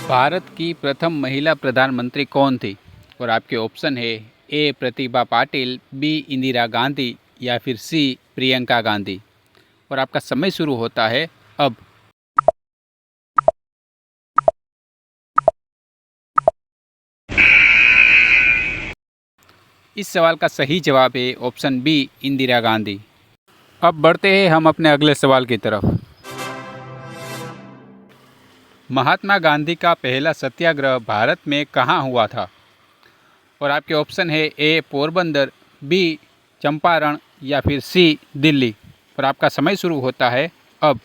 भारत की प्रथम महिला प्रधानमंत्री कौन थी? और आपके ऑप्शन है ए प्रतिभा पाटिल, बी इंदिरा गांधी या फिर सी प्रियंका गांधी। और आपका समय शुरू होता है अब। इस सवाल का सही जवाब है ऑप्शन बी इंदिरा गांधी। अब बढ़ते हैं हम अपने अगले सवाल की तरफ। महात्मा गांधी का पहला सत्याग्रह भारत में कहाँ हुआ था? और आपके ऑप्शन है ए पोरबंदर, बी चंपारण या फिर सी दिल्ली। और आपका समय शुरू होता है अब।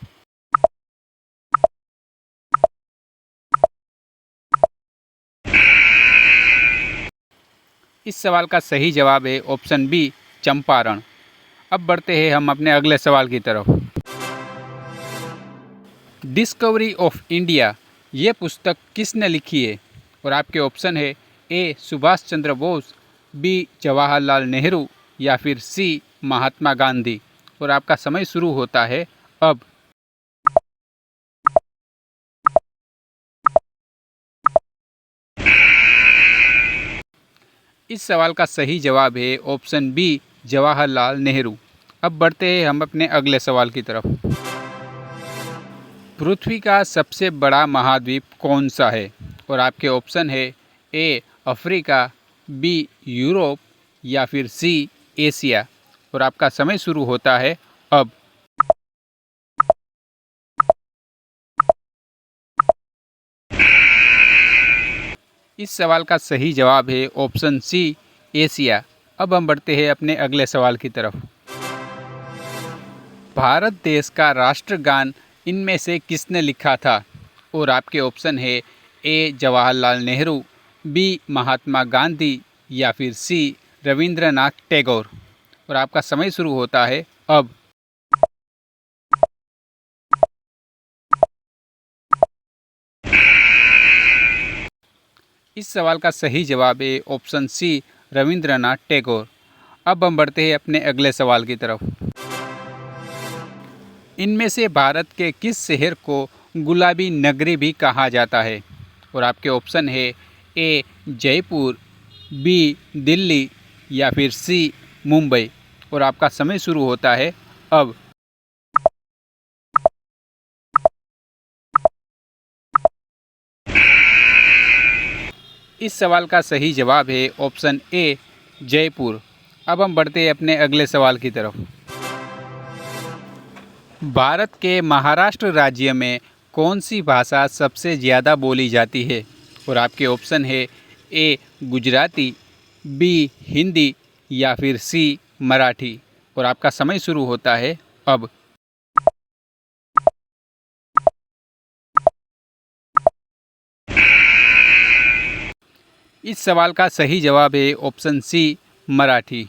इस सवाल का सही जवाब है ऑप्शन बी चंपारण। अब बढ़ते हैं हम अपने अगले सवाल की तरफ। डिस्कवरी ऑफ इंडिया ये पुस्तक किसने लिखी है? और आपके ऑप्शन है ए सुभाष चंद्र बोस, बी जवाहरलाल नेहरू या फिर सी महात्मा गांधी। और आपका समय शुरू होता है अब। इस सवाल का सही जवाब है ऑप्शन बी जवाहरलाल नेहरू। अब बढ़ते हैं हम अपने अगले सवाल की तरफ। पृथ्वी का सबसे बड़ा महाद्वीप कौन सा है? और आपके ऑप्शन है ए अफ्रीका, बी यूरोप या फिर सी एशिया। और आपका समय शुरू होता है अब। इस सवाल का सही जवाब है ऑप्शन सी एशिया। अब हम बढ़ते हैं अपने अगले सवाल की तरफ। भारत देश का राष्ट्रगान इनमें से किसने लिखा था? और आपके ऑप्शन है ए जवाहरलाल नेहरू, बी महात्मा गांधी या फिर सी रविंद्रनाथ टैगोर। और आपका समय शुरू होता है अब। इस सवाल का सही जवाब है ऑप्शन सी रविंद्रनाथ टैगोर। अब हम बढ़ते हैं अपने अगले सवाल की तरफ। इनमें से भारत के किस शहर को गुलाबी नगरी भी कहा जाता है? और आपके ऑप्शन है ए जयपुर, बी दिल्ली या फिर सी मुंबई। और आपका समय शुरू होता है अब। इस सवाल का सही जवाब है ऑप्शन ए जयपुर। अब हम बढ़ते हैं अपने अगले सवाल की तरफ। भारत के महाराष्ट्र राज्य में कौन सी भाषा सबसे ज़्यादा बोली जाती है? और आपके ऑप्शन है ए गुजराती, बी हिंदी या फिर सी मराठी। और आपका समय शुरू होता है अब। इस सवाल का सही जवाब है ऑप्शन सी मराठी।